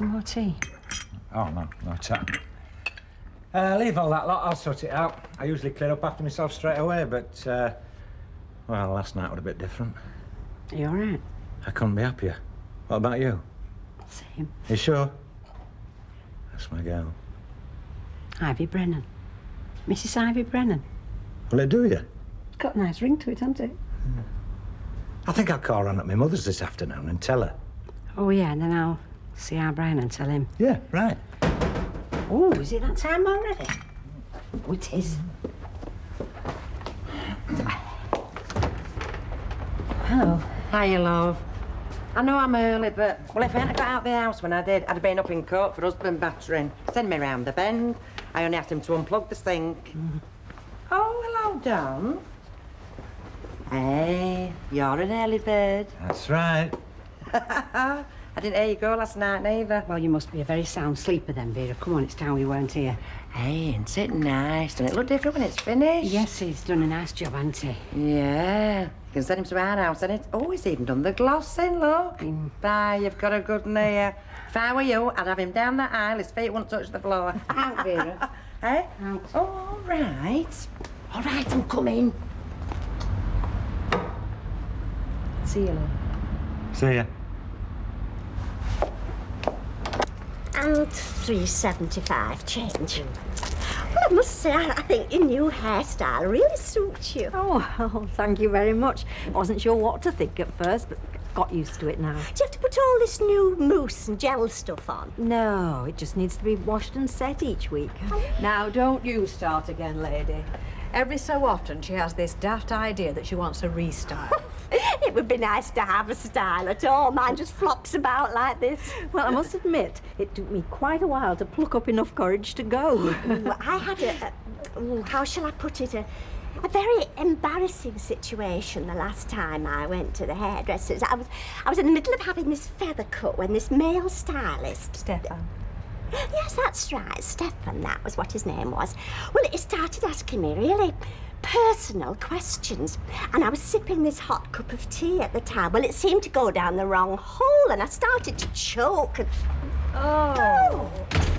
some more tea? Oh, no time. Leave all that lot, I'll sort it out. I usually clear up after myself straight away, but, well, last night was a bit different. Are you all right? I couldn't be happier. What about you? Same. You sure? That's my girl. Ivy Brennan. Mrs. Ivy Brennan. Will it do you? It's got a nice ring to it, hasn't it? I think I'll call round at my mother's this afternoon and tell her. Oh, yeah, and then I'll see our Brian and tell him. Yeah, right. Oh, is it that time already? Oh, it is. Hello. Hiya, love. I know I'm early, but, well, if I hadn't got out the house when I did, I'd have been up in court for husband battering. Send me round the bend. I only asked him to unplug the sink. Oh, hello, Don. Hey, you're an early bird. That's right. I didn't hear you go last night, neither. Well, you must be a very sound sleeper then, Vera. Come on, it's time we weren't here. Hey, ain't it nice? Doesn't it look different when it's finished? Yes, he's done a nice job, hasn't he? Yeah. You can send him to our house, and it's always even done the glossing, look. Bye, you've got a good ear. If I were you, I'd have him down that aisle. His feet wouldn't touch the floor. Out, Vera. Hey? Out. Oh, all right. All right, I'm coming. See you, love. See ya. And £3.75 change. Well, I must say, I think your new hairstyle really suits you. Oh, thank you very much. Wasn't sure what to think at first, but got used to it now. Do you have to put all this new mousse and gel stuff on? No, it just needs to be washed and set each week. Now, don't you start again, lady. Every so often she has this daft idea that she wants a restyle. It would be nice to have a style at all. Mine just flops about like this. Well, I must admit, it took me quite a while to pluck up enough courage to go. I had how shall I put it, a very embarrassing situation the last time I went to the hairdresser's. I was in the middle of having this feather cut when this male stylist... Stefan. Yes, that's right, Stefan, that was what his name was. Well, he started asking me really personal questions, and I was sipping this hot cup of tea at the time. Well, it seemed to go down the wrong hole, and I started to choke. And... Oh!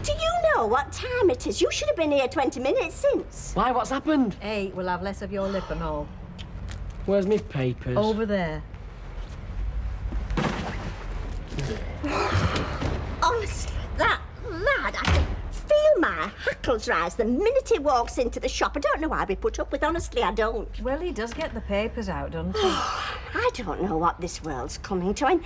Do you know what time it is? You should have been here 20 minutes since. Why, what's happened? Hey, we'll have less of your lip and all. Where's me papers? Over there. Honestly, that lad, I can feel my hackles rise the minute he walks into the shop. I don't know why we put up with, honestly, I don't. Well, he does get the papers out, doesn't he? I don't know what this world's coming to. And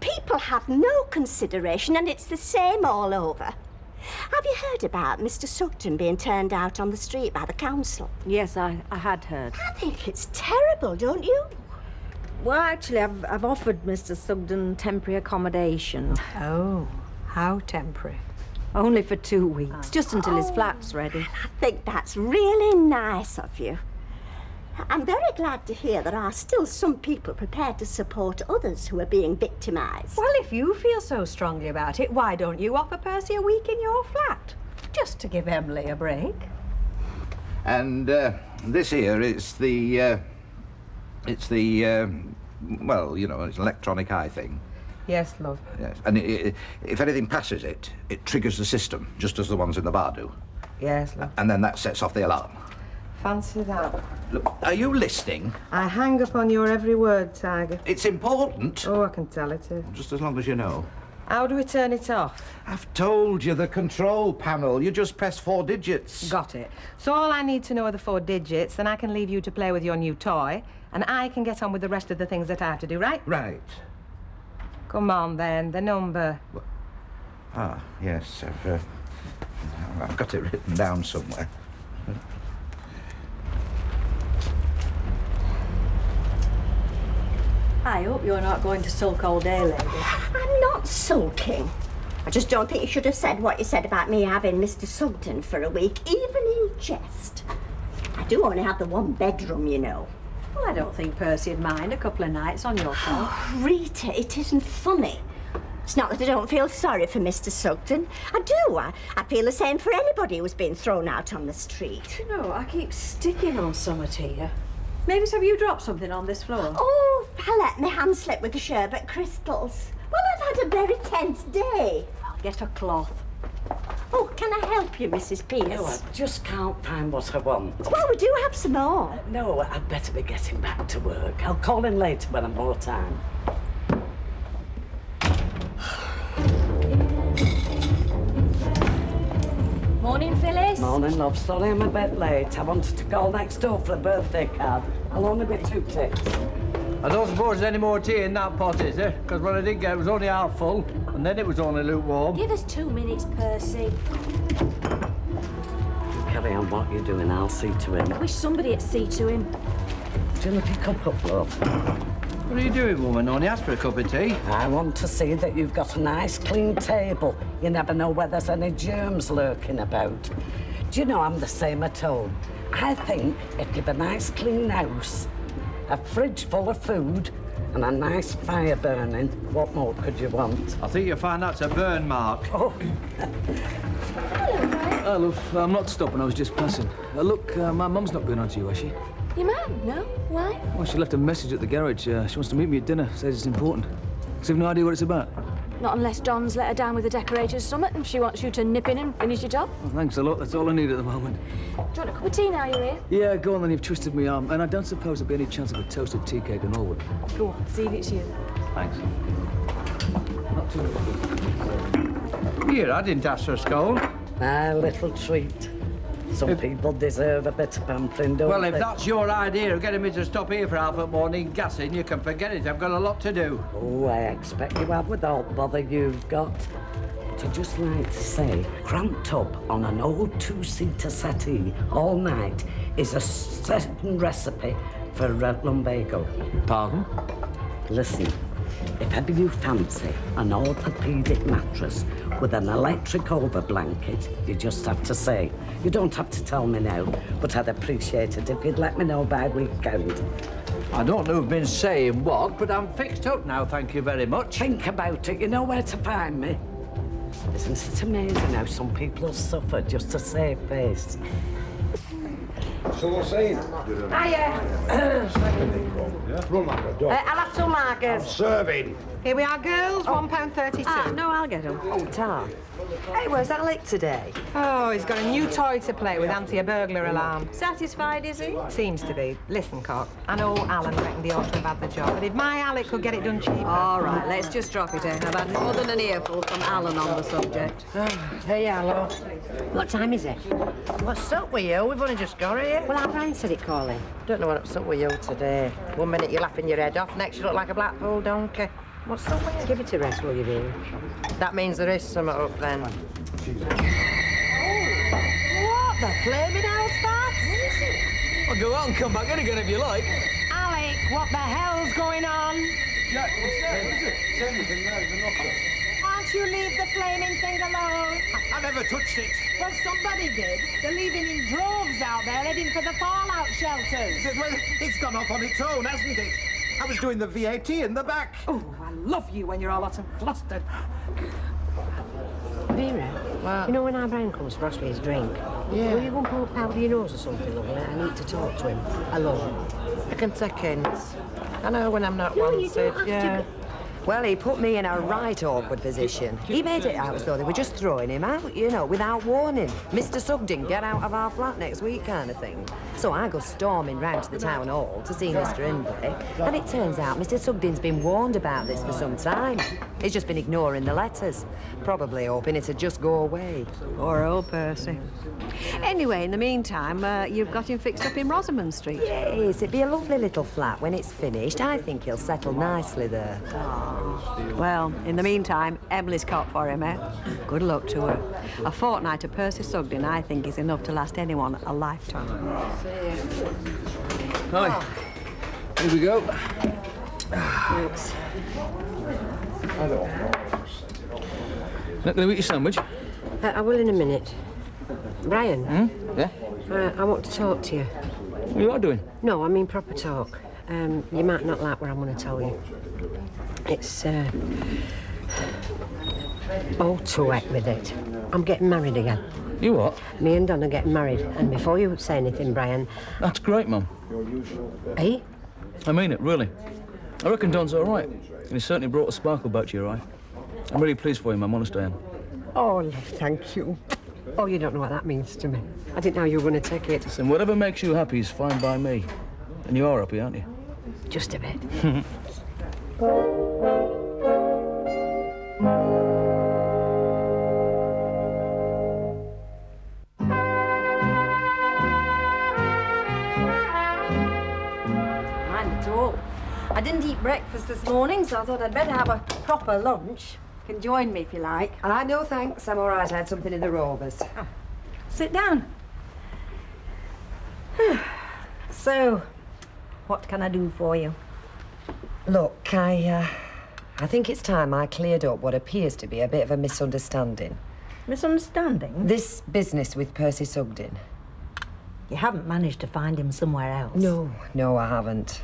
people have no consideration, and it's the same all over. Have you heard about Mr. Sugden being turned out on the street by the council? Yes, I had heard. I think it's terrible, don't you? Well, actually, I've offered Mr. Sugden temporary accommodation. Oh, how temporary. Only for 2 weeks, just until his flat's ready. I think that's really nice of you. I'm very glad to hear there are still some people prepared to support others who are being victimised. Well, if you feel so strongly about it, why don't you offer Percy a week in your flat? Just to give Emily a break. And this here is the, well, you know, it's an electronic eye thing. Yes, love. Yes, and if anything passes it, it triggers the system, just as the ones in the bar do. Yes, love. And then that sets off the alarm. Fancy that. Look, are you listening? I hang upon your every word, Tiger. It's important. Oh, I can tell it is. Just as long as you know. How do we turn it off? I've told you, the control panel. You just press 4 digits. Got it. So all I need to know are the 4 digits, then I can leave you to play with your new toy, and I can get on with the rest of the things that I have to do, right? Right. Come on, then, the number. Ah, yes, I've got it written down somewhere. I hope you're not going to sulk all day, lady. I'm not sulking. I just don't think you should have said what you said about me having Mr. Sugden for a week, even in jest. I do only have the 1 bedroom, you know. Well, I don't think Percy'd mind a couple of nights on your couch. Oh, Rita, it isn't funny. It's not that I don't feel sorry for Mr. Sugden. I do. I feel the same for anybody who's been thrown out on the street. You know, I keep sticking on something here. Maybe have you dropped something on this floor? Oh, I let my hand slip with the sherbet crystals. Well, I've had a very tense day. Well, Get a cloth. Oh, can I help you, Mrs. Pierce? No, I just can't find what I want. Well, we do have some more. No, I'd better be getting back to work. I'll call in later when I'm more time. Morning, Phyllis. Morning, love. Sorry I'm a bit late. I wanted to call next door for a birthday card. I'll only be 2 ticks. I don't suppose there's any more tea in that pot, is there? Because when I did get it was only half full, and then it was only lukewarm. Give us 2 minutes, Percy. Carry on what you're doing, I'll see to him. I wish somebody would see to him. Do you lift your cup up, love? What are you doing, woman? Only asked for a cup of tea. I want to see that you've got a nice, clean table. You never know where there's any germs lurking about. Do you know I'm the same at home? I think if you've a nice, clean house, a fridge full of food, and a nice fire burning, what more could you want? I think you'll find that's a burn mark. Oh, Oh, love, I'm not stopping, I was just passing. Look, my mum's not been on to you, has she? Your mum? No? Why? Well, she left a message at the garage. She wants to meet me at dinner, says it's important. So you've no idea what it's about? Not unless Don's let her down with the decorators summit and she wants you to nip in and finish your job. Well, thanks a lot, that's all I need at the moment. Do you want a cup of tea now you're here? Yeah, go on then, you've twisted my arm. And I don't suppose there'll be any chance of a toasted tea cake and all would. Go on, see if it's you. Thanks. Not too much. Here, I didn't ask for a scone. a little treat. Some people deserve a bit of pampering, don't Well, they? if that's your idea of getting me to stop here for half a morning gassing, you can forget it. I've got a lot to do. Oh, I expect you have with all bother you've got. To just like to say, cramped up on an old 2-seater settee all night is a certain recipe for lumbago. Pardon? Listen, if ever you fancy an orthopedic mattress with an electric over blanket, you just have to say. You don't have to tell me now, but I'd appreciate it if you'd let me know by weekend. I don't know who've been saying what, but I'm fixed up now, thank you very much. Think about it, you know where to find me. Isn't it amazing how some people suffer just to save face? So what's saying? Hiya. Run like a dog. I'll have 2 markers. Serving. Here we are, girls. £1.32. Ah, no, I'll get them. Oh, tar. Hey, where's Alec today? Oh, he's got a new toy to play with, anti-burglar alarm. Satisfied, is he? Seems to be. Listen, Cock, I know Alan reckoned he ought to have had the job, but if my Alec could get it done cheaper... All right, let's just drop it, eh? I've had more than an earful from Alan on the subject. Hey, hello. What time is it? What's up with you? We've only just got here. Well, our Brian said it calling. Don't know what's up with you today. One minute you're laughing your head off, next you look like a Blackpool donkey. What's up with you? Give it a rest, will you, dear? That means there is something up then. Oh, what the flaming house, Babs? Well, go out and come back in again if you like. Alec, what the hell's going on? Jack, what's that? What is it? It's anything, there's a knocker. Can't you leave the flaming thing alone? I never touched it. Well, somebody did. They're leaving in droves out there, heading for the fallout shelters. Well, it's gone off on its own, hasn't it? I was doing the VAT in the back. Oh, I love you when you're all hot and flustered. Vera, What? you know when our Brian comes for us with his drink? Yeah. Will you go and pull powder your nose or something, lovely? I need to talk to him. Alone. I can take hints. I know when I'm not No, wanted. you don't have to yeah. go- Well, he put me in a right awkward position. He made it out as though they were just throwing him out, you know, without warning. Mr. Sugden, get out of our flat next week kind of thing. So I go storming round to the town hall to see Mr. Hindley, and it turns out Mr. Sugden's been warned about this for some time. He's just been ignoring the letters, probably hoping it'd just go away. Poor old Percy. Anyway, in the meantime, you've got him fixed up in Rosamond Street. Yes, it'd be a lovely little flat when it's finished. I think he'll settle nicely there. Well, in the meantime, Emily's caught for him, eh? Good luck to her. A fortnight of Percy Sugden, I think, is enough to last anyone a lifetime. Hi. Here we go. Thanks. Not going to eat your sandwich? I will in a minute. Brian, Yeah? I want to talk to you. What you are doing? No, I mean proper talk. You might not like what I'm going to tell you. It's, oh, to heck with it. I'm getting married again. You what? Me and Don are getting married. And before you say anything, Brian... That's great, Mum. Eh? I mean it, really. I reckon Don's all right. And he certainly brought a sparkle back to your eye. I'm really pleased for you, Mum, honest I am. Oh, love, thank you. Oh, you don't know what that means to me. I didn't know you were going to take it. Listen, whatever makes you happy is fine by me. And you are happy, aren't you? Just a bit. Mind at all. I didn't eat breakfast this morning, so I thought I'd better have a proper lunch. You can join me if you like. No thanks, I'm all right. I had something in the Rovers. Oh. Sit down. So, what can I do for you? Look, I think it's time I cleared up what appears to be a bit of a misunderstanding. Misunderstanding? This business with Percy Sugden. You haven't managed to find him somewhere else? No, I haven't.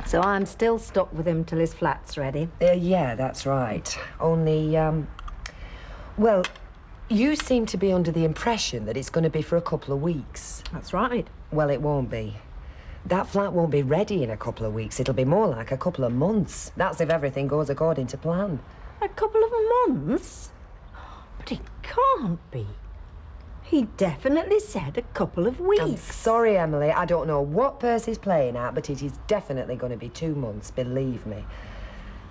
So I'm still stuck with him till his flat's ready? Yeah, that's right. Only, well, you seem to be under the impression that it's going to be for a couple of weeks. That's right. Well, it won't be. That flat won't be ready in a couple of weeks. It'll be more like a couple of months. That's if everything goes according to plan. A couple of months? But it can't be. He definitely said a couple of weeks. I'm sorry, Emily. I don't know what Percy's playing at, but it is definitely going to be 2 months, believe me.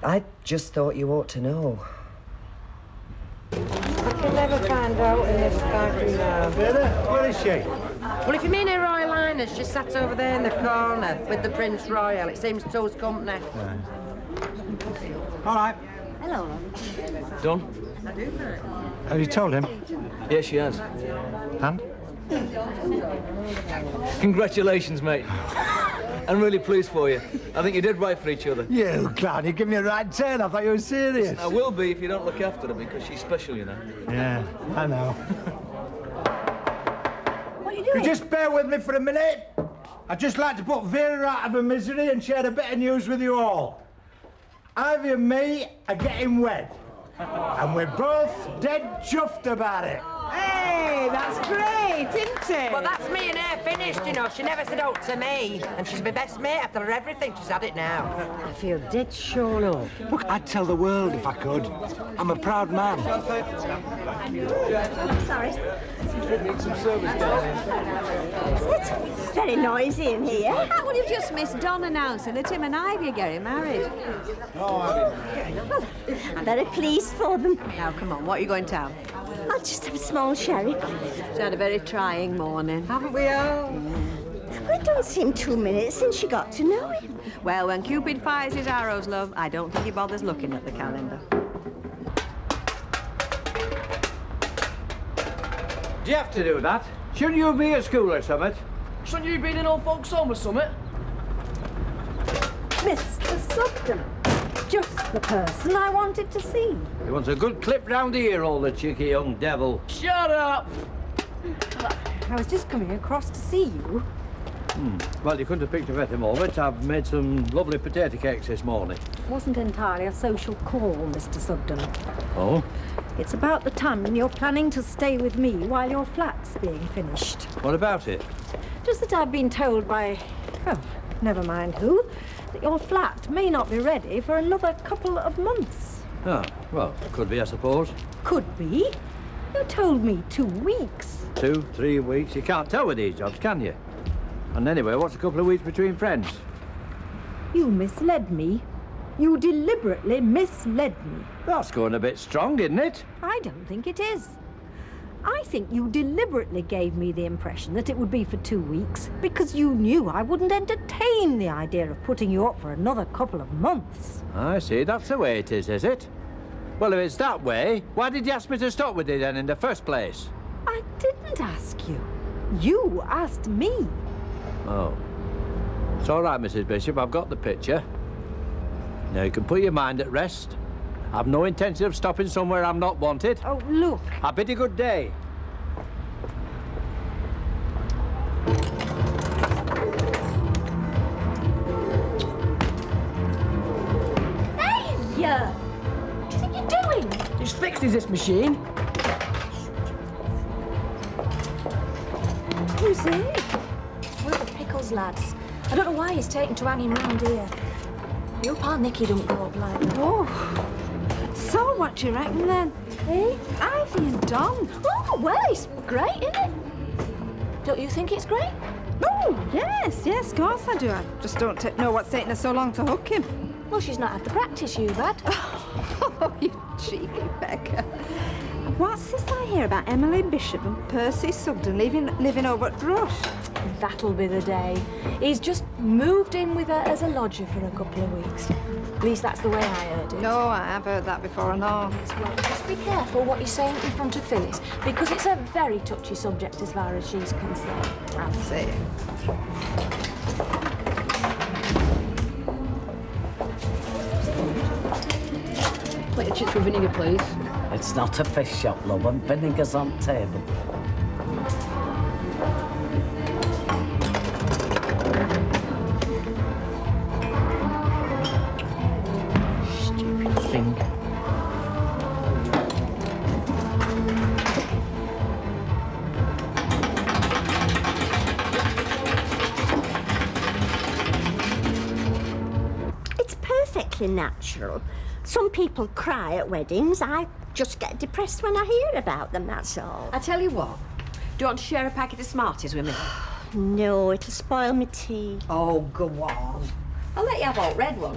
I just thought you ought to know. I can never find out in this country now. Where is she? Well, if you mean her Royal Highness, she sat over there in the corner with the Prince Royal. It seems so's company. All right. Hello. Done? Have you told him? Yes, she has. And? Congratulations, mate. I'm really pleased for you. I think you did right for each other. You clown, you give me a right turn. I thought you were serious. I will be if you don't look after her, because she's special, you know. Yeah, I know. What are you doing? You just bear with me for a minute. I'd just like to put Vera out of her misery and share a bit of news with you all. Ivy and me are getting wed. And we're both dead chuffed about it. Hey, that's great, isn't it? Well, that's me and her finished, you know. She never said out to me. And she's my best mate. After her everything, she's had it now. I feel dead sure up. Look, I'd tell the world if I could. I'm a proud man. Sorry. Need some service down here. It's very noisy in here. Ah, well, you've just missed Don announcing that him and Ivy are getting married. Well, I'm very pleased for them. Now, come on, what are you going to have? I'll just have a small sherry. She's had a very trying morning. Haven't we all? Well, it don't seem 2 minutes since she got to know him. Well, when Cupid fires his arrows, love, I don't think he bothers looking at the calendar. Do you have to do that? Shouldn't you be at school or something? Shouldn't you be in old folks' home or something? Mr. Sugden, just the person I wanted to see. He wants a good clip round the ear, all the cheeky young devil. Shut up! I was just coming across to see you. Well, you couldn't have picked a better moment. I've made some lovely potato cakes this morning. It wasn't entirely a social call, Mr. Sugden. Oh? It's about the time you're planning to stay with me while your flat's being finished. What about it? Just that I've been told by, oh, never mind who, that your flat may not be ready for another couple of months. Oh, well, could be, I suppose. Could be. You told me 2 weeks. 2, 3 weeks. You can't tell with these jobs, can you? And anyway, what's a couple of weeks between friends? You misled me. You deliberately misled me. That's going a bit strong, isn't it? I don't think it is. I think you deliberately gave me the impression that it would be for 2 weeks because you knew I wouldn't entertain the idea of putting you up for another couple of months. I see. That's the way it is it? Well, if it's that way, why did you ask me to stop with it then in the first place? I didn't ask you. You asked me. Oh. It's all right, Mrs. Bishop. I've got the picture. Now, you can put your mind at rest. I've no intention of stopping somewhere I'm not wanted. Oh, look. I bid you good day. Hey! Yeah. What do you think you're doing? Who's fixed is this machine? Who's he? One of the Pickles lads. I don't know why he's taken to hanging round here. You hope our Nicky don't grow up like that. Oh, So, what do you reckon then? Eh? Ivy and Dom. Oh, well, it's great, isn't it? Don't you think it's great? Oh, yes, of course I do. I just don't know what's taking her so long to hook him. Well, she's not had the practice you've had. Oh, you cheeky Becca. What's this I hear about Emily Bishop and Percy Sugden living over at Drush? That'll be the day. He's just moved in with her as a lodger for a couple of weeks. At least that's the way I heard it. No, I have heard that before, and all. Well, just be careful what you're saying in front of Phyllis, because it's a very touchy subject as far as she's concerned. I'll see. Plate of chips with vinegar, please. It's not a fish shop, love, and vinegar's on table. Stupid thing. It's perfectly natural. Some people cry at weddings. I just get depressed when I hear about them, that's all. I tell you what, do you want to share a packet of Smarties with me? No, it'll spoil my tea. Oh, go on. I'll let you have all red one.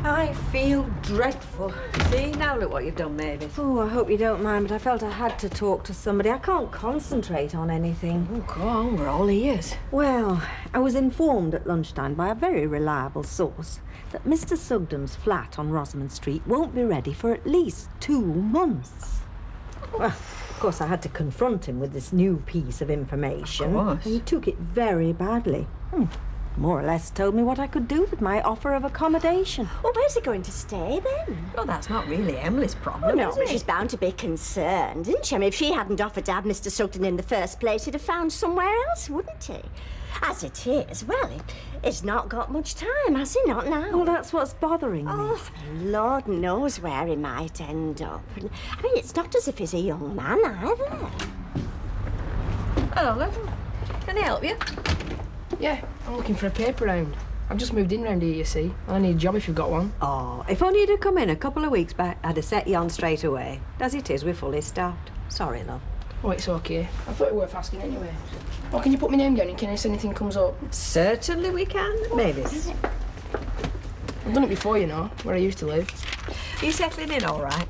I feel dreadful. See, now look what you've done, Mavis. Oh, I hope you don't mind, but I felt I had to talk to somebody. I can't concentrate on anything. Oh, go on, we're all ears. Well, I was informed at lunchtime by a very reliable source that Mr. Sugden's flat on Rosamond Street won't be ready for at least 2 months. Well, of course, I had to confront him with this new piece of information. Of course. And he took it very badly. More or less told me what I could do with my offer of accommodation. Well, where's he going to stay then? Well, that's not really Emily's problem, No, is but it? she's bound to be concerned, isn't she? I mean, if she hadn't offered to have Mr. Sugden in the first place, he'd have found somewhere else, wouldn't he? As it is, well, he's not got much time, has he? Not now. Well, that's what's bothering me. Oh, Lord knows where he might end up. I mean, it's not as if he's a young man, either. Hello, love. Can I help you? Yeah, I'm looking for a paper round. I've just moved in round here, you see, and I need a job if you've got one. Oh, if only you'd have come in a couple of weeks back, I'd have set you on straight away. As it is, we're fully staffed. Sorry, love. Oh, it's okay. I thought it were worth asking anyway. Well, can you put my name down in case anything comes up? Certainly we can, Mavis. I've done it before, you know, where I used to live. Are you settling in all right?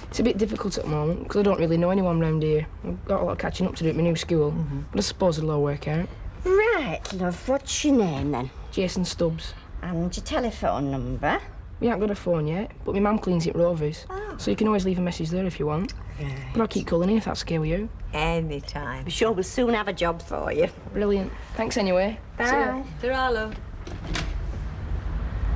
It's a bit difficult at the moment, because I don't really know anyone round here. I've got a lot of catching up to do at my new school, but I suppose it'll all work out. Right, love. What's your name, then? Jason Stubbs. And your telephone number? We haven't got a phone yet, but my mum cleans it Rovers, so you can always leave a message there if you want. Right. But I'll keep calling in if that's okay with you. Anytime. I'm sure we'll soon have a job for you. Brilliant. Thanks anyway. Bye. Ta-ra, love.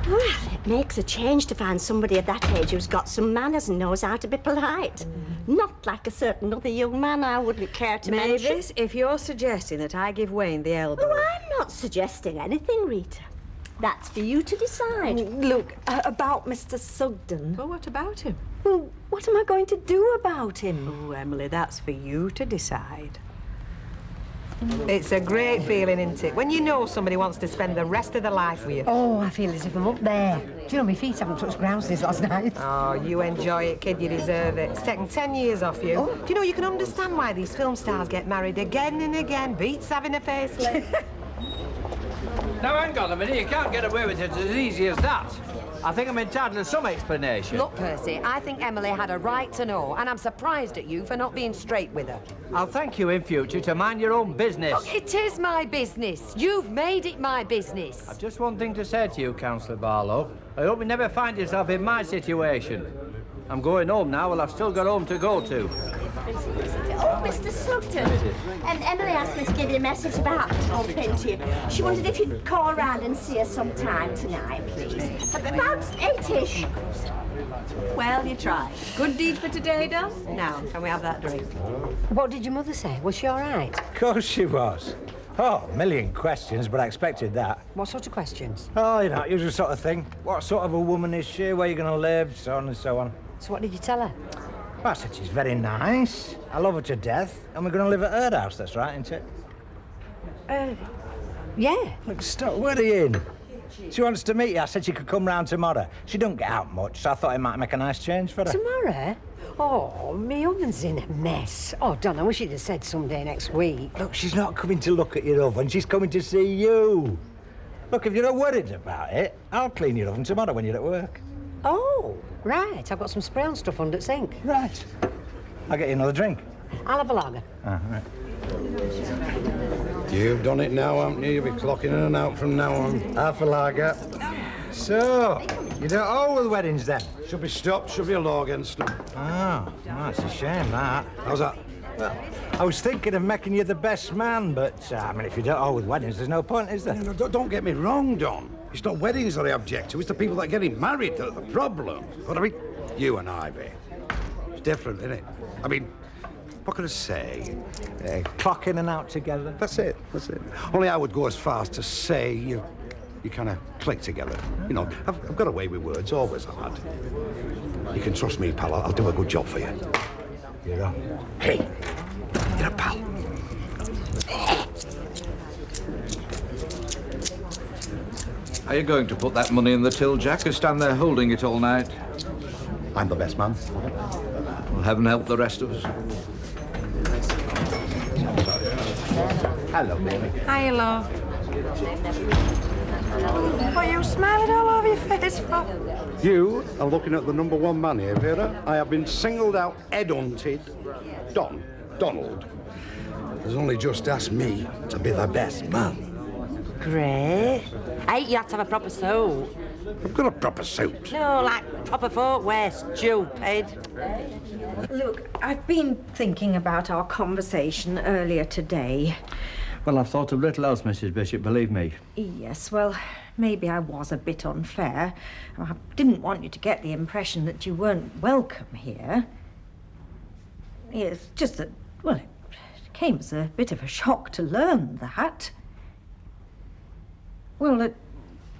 Well, it makes a change to find somebody of that age who's got some manners and knows how to be polite. Not like a certain other young man I wouldn't care to mention. Mavis, if you're suggesting that I give Wayne the elbow... Oh, I'm not suggesting anything, Rita. That's for you to decide. Look, about Mr. Sugden. Well, what about him? Well, what am I going to do about him? Oh, Emily, that's for you to decide. It's a great feeling, isn't it? When you know somebody wants to spend the rest of their life with you. Oh, I feel as if I'm up there. Do you know, my feet haven't touched ground since last night. Oh, you enjoy it, kid. You deserve it. It's taken 10 years off you. Do you know, you can understand why these film stars get married again and again. Beats having a facelift. Now, hang on a minute. You can't get away with it as easy as that. I think I'm entitled to some explanation. Look, Percy, I think Emily had a right to know, and I'm surprised at you for not being straight with her. I'll thank you in future to mind your own business. Look, it is my business. You've made it my business. I've just one thing to say to you, Councillor Barlow. I hope you never find yourself in my situation. I'm going home now. Well, I've still got home to go to. Oh, Mr. Sugden. And Emily asked me to give you a message about talking to you. She wondered if you'd call round and see her sometime tonight, please. About 8-ish. Well, you tried. Good deed for today, Dom. Now, can we have that drink? What did your mother say? Was she all right? Of course she was. Oh, a million questions, but I expected that. What sort of questions? Oh, you know, usual sort of thing. What sort of a woman is she? Where are you going to live? So on and so on. So what did you tell her? Well, I said she's very nice. I love her to death. And we're going to live at her house, that's right, isn't it? Yeah. Look, stop. Where are you in? She wants to meet you. I said she could come round tomorrow. She don't get out much, so I thought it might make a nice change for her. Tomorrow? Oh, me oven's in a mess. Oh, Don, I wish you'd have said someday next week. Look, she's not coming to look at your oven. She's coming to see you. Look, if you're not worried about it, I'll clean your oven tomorrow when you're at work. Oh, right. I've got some spray on stuff under the sink. Right. I'll get you another drink. I'll have a lager. Right. You've done it now, haven't you? You'll be clocking in and out from now on. Half a lager. So, you don't owe with weddings then? Should be stopped, should be a law against them. Oh, it's a shame, that. How's that? Well, I was thinking of making you the best man, but, I mean, if you don't owe with weddings, there's no point, is there? No, don't get me wrong, Don. It's not weddings that I object to, it's the people that are getting married that are the problem. But I mean, you and Ivy, it's different, isn't it? I mean, what can I say? Clock in and out together. That's it. Only I would go as far as to say you kind of click together. You know, I've got a way with words, always have had. You can trust me, pal. I'll do a good job for you. You're on. Hey, you're a pal. Are you going to put that money in the till, Jack, or stand there holding it all night? I'm the best man. Well, heaven help the rest of us. Hello, baby. Hi, love. What are you smiling all over your face for? You are looking at the number one man here, Vera. I have been singled out, headhunted. Donald, has only just asked me to be the best man. Great. Hey, you have to have a proper suit. I've got a proper suit. No, like proper footwear, stupid. Look, I've been thinking about our conversation earlier today. Well, I've thought of little else, Mrs. Bishop, believe me. Yes, well, maybe I was a bit unfair. I didn't want you to get the impression that you weren't welcome here. It's just that, well, it came as a bit of a shock to learn that. Well,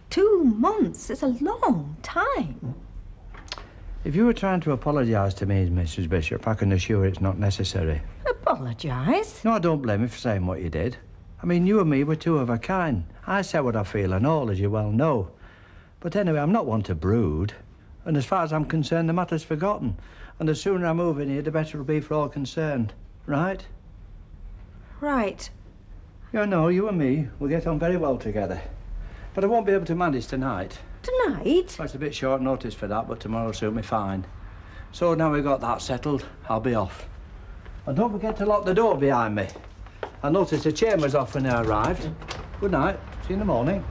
2 months is a long time. If you were trying to apologise to me, Mrs. Bishop, I can assure it's not necessary. Apologise? No, I don't blame you for saying what you did. I mean, you and me were two of a kind. I say what I feel and all, as you well know. But anyway, I'm not one to brood. And as far as I'm concerned, the matter's forgotten. And the sooner I move in here, the better it'll be for all concerned. Right? Right. Yeah, no, you and me will get on very well together. But I won't be able to manage tonight. Tonight? Well, it's a bit short notice for that, but tomorrow'll suit me fine. So now we've got that settled, I'll be off. And don't forget to lock the door behind me. I noticed the chain was off when I arrived. Good night. See you in the morning.